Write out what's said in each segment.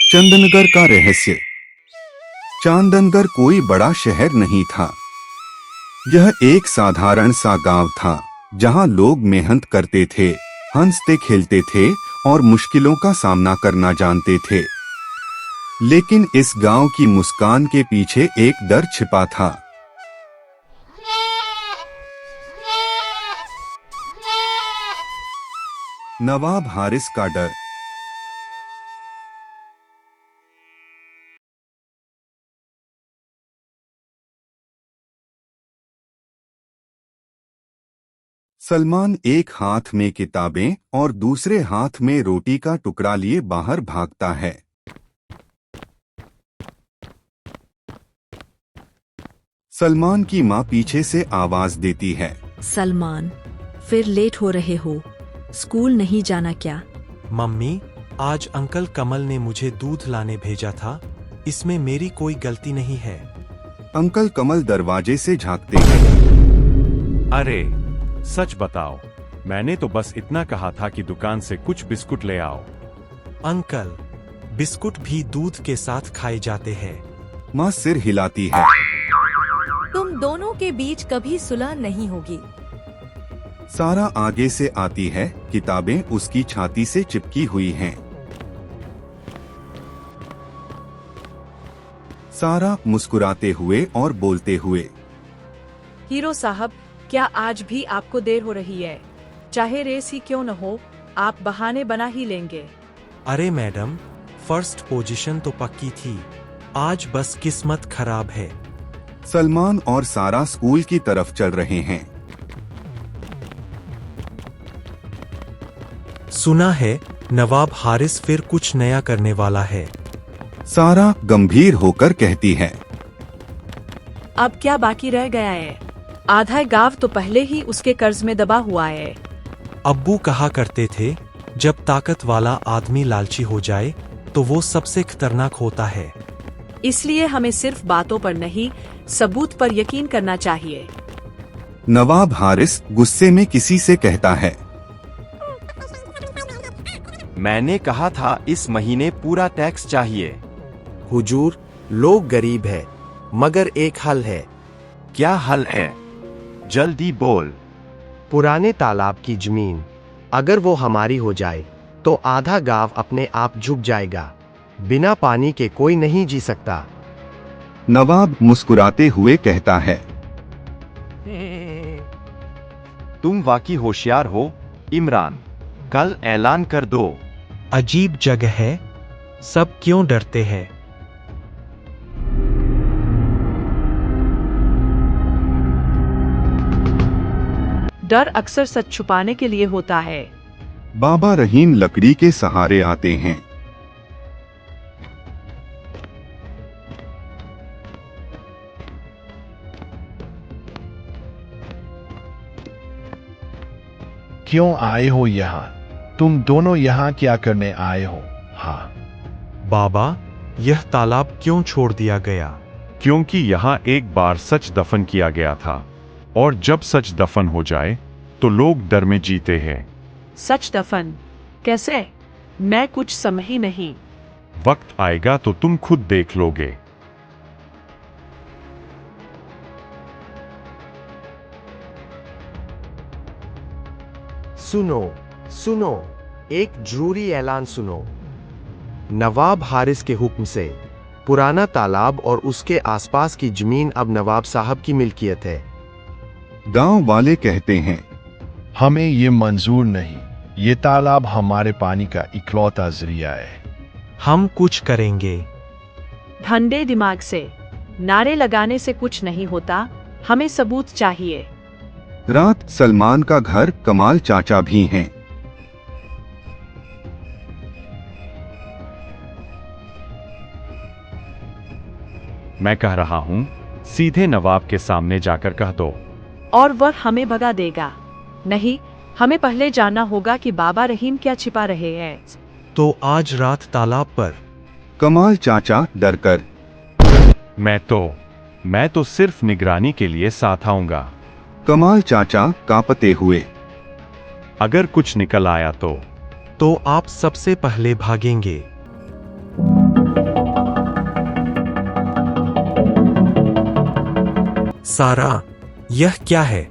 चंदनगढ़ का रहस्य। चांदनगढ़ कोई बड़ा शहर नहीं था। यह एक साधारण सा गांव था जहां लोग मेहनत करते थे, हंसते खेलते थे और मुश्किलों का सामना करना जानते थे। लेकिन इस गांव की मुस्कान के पीछे एक डर छिपा था। नवाब हारिस का डर। सलमान एक हाथ में किताबें और दूसरे हाथ में रोटी का टुकड़ा लिए बाहर भागता है। सलमान की माँ पीछे से आवाज देती है, सलमान, फिर लेट हो रहे हो, स्कूल नहीं जाना क्या? मम्मी, आज अंकल कमल ने मुझे दूध लाने भेजा था, इसमें मेरी कोई गलती नहीं है। अंकल कमल दरवाजे से झांकते हैं। अरे सच बताओ, मैंने तो बस इतना कहा था कि दुकान से कुछ बिस्कुट ले आओ। अंकल, बिस्कुट भी दूध के साथ खाए जाते हैं। माँ सिर हिलाती है। तुम दोनों के बीच कभी सुलह नहीं होगी। सारा आगे से आती है, किताबें उसकी छाती से चिपकी हुई हैं। सारा मुस्कुराते हुए और बोलते हुए, हीरो साहब, क्या आज भी आपको देर हो रही है? चाहे रेस ही क्यों न हो, आप बहाने बना ही लेंगे। अरे मैडम, फर्स्ट पोजीशन तो पक्की थी, आज बस किस्मत खराब है। सलमान और सारा स्कूल की तरफ चल रहे हैं। सुना है नवाब हारिस फिर कुछ नया करने वाला है। सारा गंभीर होकर कहती है, अब क्या बाकी रह गया है? आधा गांव तो पहले ही उसके कर्ज में दबा हुआ है। अब्बू कहा करते थे, जब ताकत वाला आदमी लालची हो जाए तो वो सबसे खतरनाक होता है। इसलिए हमें सिर्फ बातों पर नहीं, सबूत पर यकीन करना चाहिए। नवाब हारिस गुस्से में किसी से कहता है, मैंने कहा था इस महीने पूरा टैक्स चाहिए। हुजूर, लोग गरीब है, मगर एक हल है। क्या हल है? जल्दी बोल। पुराने तालाब की जमीन, अगर वो हमारी हो जाए तो आधा गांव अपने आप झुक जाएगा। बिना पानी के कोई नहीं जी सकता। नवाब मुस्कुराते हुए कहता है, तुम वाकई होशियार हो इमरान, कल ऐलान कर दो। अजीब जगह है, सब क्यों डरते हैं? डर अक्सर सच छुपाने के लिए होता है। बाबा रहीम लकड़ी के सहारे आते हैं। क्यों आए हो यहाँ? तुम दोनों यहाँ क्या करने आए हो? हाँ बाबा, यह तालाब क्यों छोड़ दिया गया? क्योंकि यहाँ एक बार सच दफन किया गया था, और जब सच दफन हो जाए तो लोग डर में जीते हैं। सच दफन कैसे? मैं कुछ समझ ही नहीं। वक्त आएगा तो तुम खुद देख लोगे। सुनो सुनो, एक जरूरी ऐलान सुनो। नवाब हारिस के हुक्म से पुराना तालाब और उसके आसपास की जमीन अब नवाब साहब की मिल्कियत है। गांव वाले कहते हैं, हमें ये मंजूर नहीं। ये तालाब हमारे पानी का इकलौता जरिया है। हम कुछ करेंगे। ठंडे दिमाग से, नारे लगाने से कुछ नहीं होता, हमें सबूत चाहिए। रात सलमान का घर कमाल चाचा भी हैं। मैं कह रहा हूँ, सीधे नवाब के सामने जाकर कह दो। और वह हमें भगा देगा। नहीं, हमें पहले जानना होगा कि बाबा रहीम क्या छिपा रहे हैं। तो आज रात तालाब पर। कमाल चाचा डरकर, मैं तो सिर्फ निगरानी के लिए साथ आऊंगा। कमाल चाचा कांपते हुए, अगर कुछ निकल आया तो आप सबसे पहले भागेंगे। सारा, यह क्या है?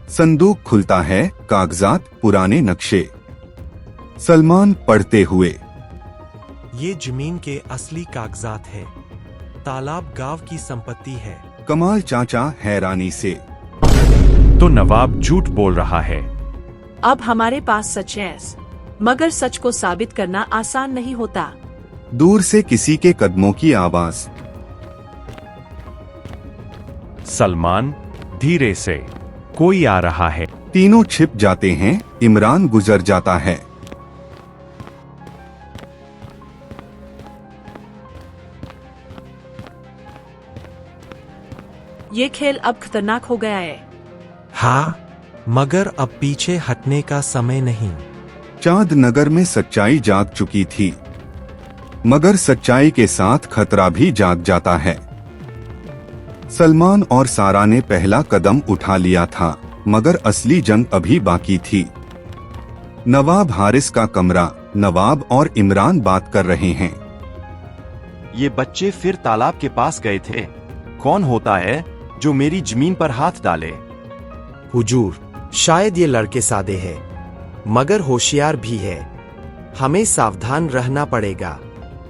संदूक खुलता है, कागजात, पुराने नक्शे। सलमान पढ़ते हुए। ये जमीन के असली कागजात है। तालाब गांव की संपत्ति है। कमाल चाचा हैरानी से। तो नवाब झूठ बोल रहा है। अब हमारे पास सच है, मगर सच को साबित करना आसान नहीं होता। दूर से किसी के कदमों की आवाज। सलमान, धीरे से, कोई आ रहा है। तीनों छिप जाते हैं। इमरान गुजर जाता है। ये खेल अब खतरनाक हो गया है। हाँ, मगर अब पीछे हटने का समय नहीं। चांद नगर में सच्चाई जाग चुकी थी, मगर सच्चाई के साथ खतरा भी जाग जाता है। सलमान और सारा ने पहला कदम उठा लिया था, मगर असली जंग अभी बाकी थी। नवाब हारिस का कमरा। नवाब और इमरान बात कर रहे हैं। ये बच्चे फिर तालाब के पास गए थे। कौन होता है जो मेरी जमीन पर हाथ डाले? हुजूर, शायद ये लड़के सादे हैं, मगर होशियार भी है। हमें सावधान रहना पड़ेगा।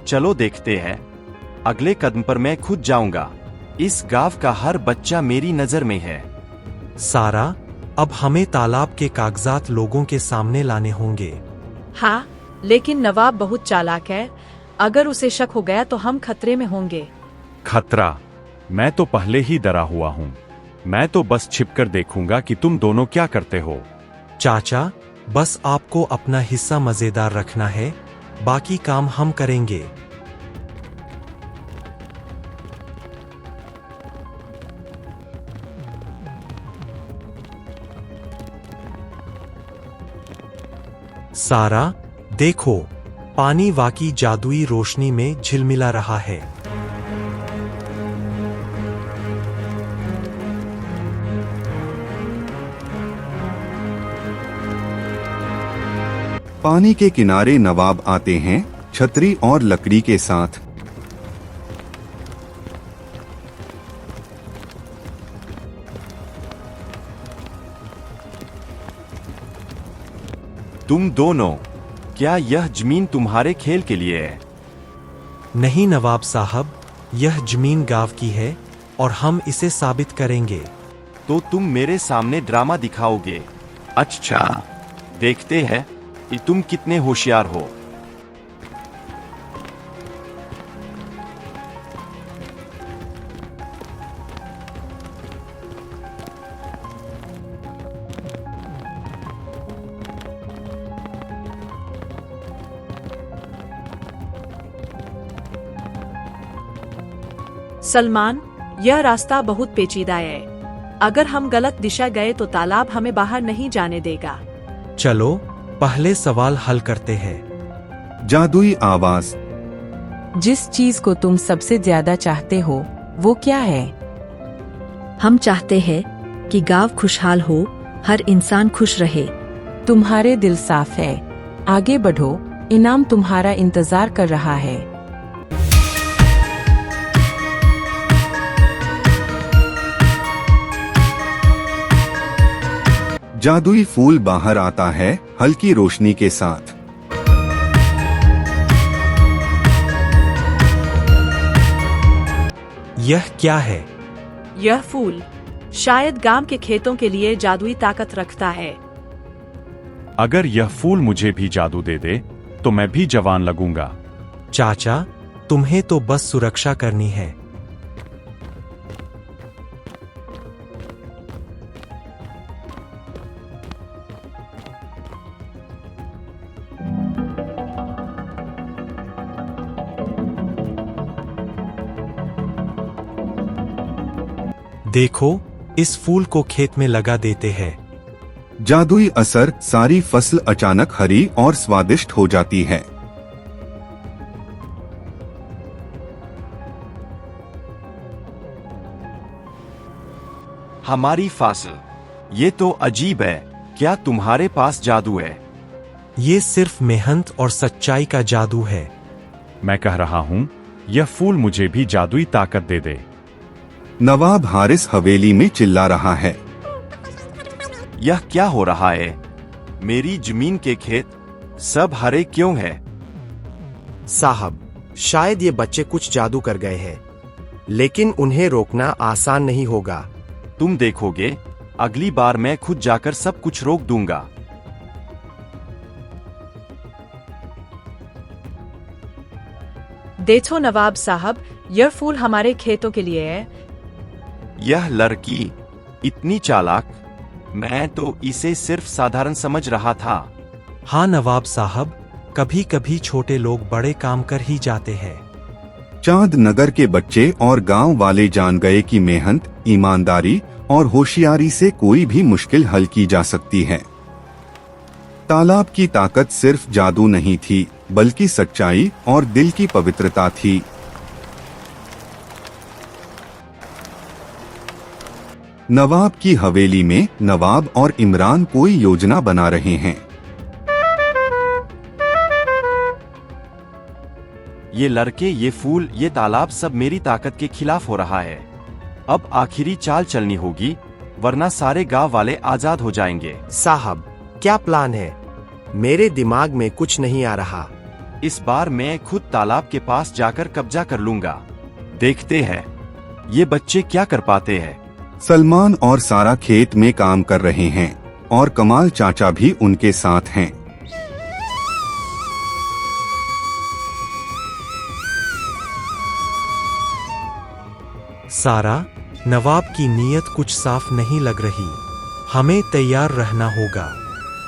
चलो देखते हैं। अगले कदम पर मैं खुद जाऊंगा। इस गांव का हर बच्चा मेरी नजर में है। सारा, अब हमें तालाब के कागजात लोगों के सामने लाने होंगे। हाँ, लेकिन नवाब बहुत चालाक है। अगर उसे शक हो गया तो हम खतरे में होंगे। खतरा? मैं तो पहले ही डरा हुआ हूँ। मैं तो बस छिपकर देखूंगा कि तुम दोनों क्या करते हो। चाचा, बस आपको अपना हिस्सा मजेदार रखना है, बाकी काम हम करेंगे। सारा, देखो, पानी वाकई जादुई रोशनी में झिलमिला रहा है। पानी के किनारे नवाब आते हैं, छतरी और लकड़ी के साथ। तुम दोनों, क्या यह जमीन तुम्हारे खेल के लिए है? नहीं नवाब साहब, यह जमीन गांव की है और हम इसे साबित करेंगे। तो तुम मेरे सामने ड्रामा दिखाओगे? अच्छा, देखते हैं कि तुम कितने होशियार हो। सलमान, यह रास्ता बहुत पेचीदा है। अगर हम गलत दिशा गए तो तालाब हमें बाहर नहीं जाने देगा। चलो, पहले सवाल हल करते हैं। जादुई आवाज। जिस चीज को तुम सबसे ज्यादा चाहते हो, वो क्या है? हम चाहते हैं कि गांव खुशहाल हो, हर इंसान खुश रहे। तुम्हारे दिल साफ है। आगे बढ़ो, इनाम तुम्हारा इंतजार कर रहा है। जादुई फूल बाहर आता है, हल्की रोशनी के साथ। यह क्या है? यह फूल शायद गांव के खेतों के लिए जादुई ताकत रखता है। अगर यह फूल मुझे भी जादू दे दे तो मैं भी जवान लगूंगा। चाचा, तुम्हें तो बस सुरक्षा करनी है। देखो, इस फूल को खेत में लगा देते हैं। जादुई असर, सारी फसल अचानक हरी और स्वादिष्ट हो जाती है। हमारी फसल, ये तो अजीब है। क्या तुम्हारे पास जादू है? ये सिर्फ मेहनत और सच्चाई का जादू है। मैं कह रहा हूँ, यह फूल मुझे भी जादुई ताकत दे दे। नवाब हारिस हवेली में चिल्ला रहा है। यह क्या हो रहा है? मेरी जमीन के खेत सब हरे क्यों है? साहब, शायद ये बच्चे कुछ जादू कर गए हैं, लेकिन उन्हें रोकना आसान नहीं होगा। तुम देखोगे, अगली बार मैं खुद जाकर सब कुछ रोक दूंगा। देखो नवाब साहब, यह फूल हमारे खेतों के लिए है। यह लड़की इतनी चालाक, मैं तो इसे सिर्फ साधारण समझ रहा था। हाँ नवाब साहब, कभी कभी छोटे लोग बड़े काम कर ही जाते हैं। चांद नगर के बच्चे और गांव वाले जान गए कि मेहनत, ईमानदारी और होशियारी से कोई भी मुश्किल हल की जा सकती है। तालाब की ताकत सिर्फ जादू नहीं थी, बल्कि सच्चाई और दिल की पवित्रता थी। नवाब की हवेली में नवाब और इमरान कोई योजना बना रहे हैं। ये लड़के, ये फूल, ये तालाब सब मेरी ताकत के खिलाफ हो रहा है। अब आखिरी चाल चलनी होगी, वरना सारे गांव वाले आजाद हो जाएंगे। साहब, क्या प्लान है? मेरे दिमाग में कुछ नहीं आ रहा। इस बार मैं खुद तालाब के पास जाकर कब्जा कर लूंगा। देखते हैं ये बच्चे क्या कर पाते हैं। सलमान और सारा खेत में काम कर रहे हैं और कमाल चाचा भी उनके साथ हैं। सारा, नवाब की नीयत कुछ साफ नहीं लग रही। हमें तैयार रहना होगा।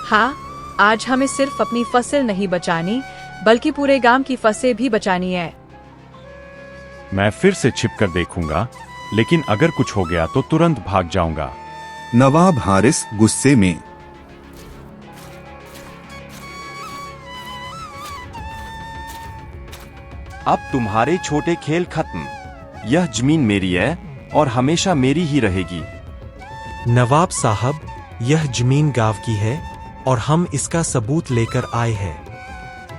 हाँ, आज हमें सिर्फ अपनी फसल नहीं बचानी, बल्कि पूरे गांव की फसलें भी बचानी है। मैं फिर से छिप कर देखूंगा, लेकिन अगर कुछ हो गया तो तुरंत भाग जाऊंगा। नवाब हारिस गुस्से में। अब तुम्हारे छोटे खेल खत्म। यह जमीन मेरी है और हमेशा मेरी ही रहेगी। नवाब साहब, यह जमीन गांव की है और हम इसका सबूत लेकर आए हैं।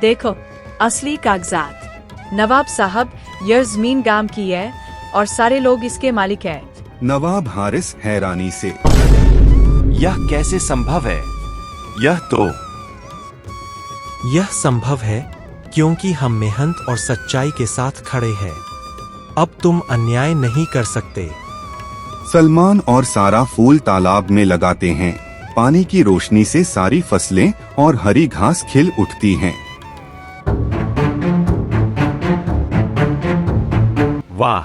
देखो, असली कागजात। नवाब साहब, यह जमीन गांव की है और सारे लोग इसके मालिक हैं। नवाब हारिस हैरानी से। यह कैसे संभव है? यह संभव है क्योंकि हम मेहनत और सच्चाई के साथ खड़े हैं। अब तुम अन्याय नहीं कर सकते। सलमान और सारा फूल तालाब में लगाते हैं। पानी की रोशनी से सारी फसलें और हरी घास खिल उठती हैं। वाह,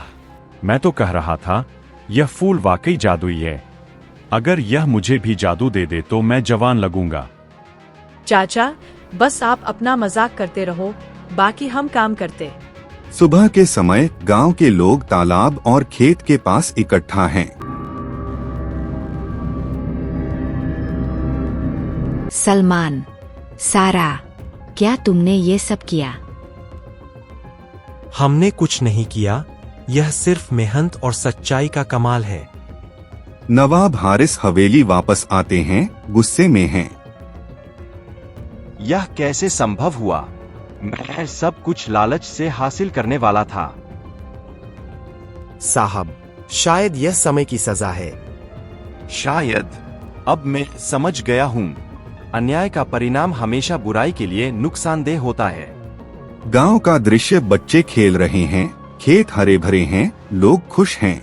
मैं तो कह रहा था यह फूल वाकई जादुई है। अगर यह मुझे भी जादू दे दे तो मैं जवान लगूंगा। चाचा, बस आप अपना मजाक करते रहो, बाकी हम काम करते। सुबह के समय गांव के लोग तालाब और खेत के पास इकट्ठा हैं। सलमान, सारा, क्या तुमने ये सब किया? हमने कुछ नहीं किया, यह सिर्फ मेहनत और सच्चाई का कमाल है। नवाब हारिस हवेली वापस आते हैं, गुस्से में हैं। यह कैसे संभव हुआ? मैं सब कुछ लालच से हासिल करने वाला था। साहब, शायद यह समय की सजा है। शायद। अब मैं समझ गया हूँ। अन्याय का परिणाम हमेशा बुराई के लिए नुकसानदेह होता है। गांव का दृश्य, बच्चे खेल रहे हैं, खेत हरे भरे हैं, लोग खुश हैं।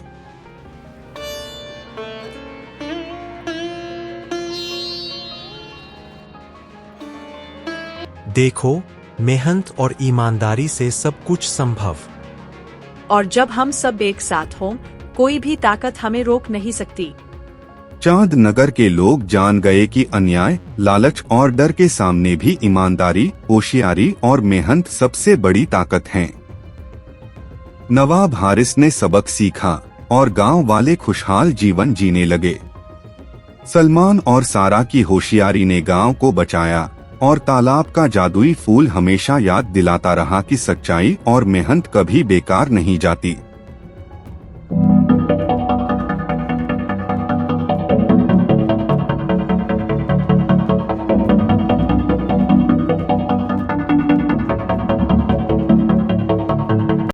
देखो, मेहनत और ईमानदारी से सब कुछ संभव। और जब हम सब एक साथ हों, कोई भी ताकत हमें रोक नहीं सकती। चांद नगर के लोग जान गए कि अन्याय, लालच और डर के सामने भी ईमानदारी, होशियारी और मेहनत सबसे बड़ी ताकत हैं। नवाब हारिस ने सबक सीखा और गांव वाले खुशहाल जीवन जीने लगे। सलमान और सारा की होशियारी ने गांव को बचाया और तालाब का जादुई फूल हमेशा याद दिलाता रहा कि सच्चाई और मेहनत कभी बेकार नहीं जाती।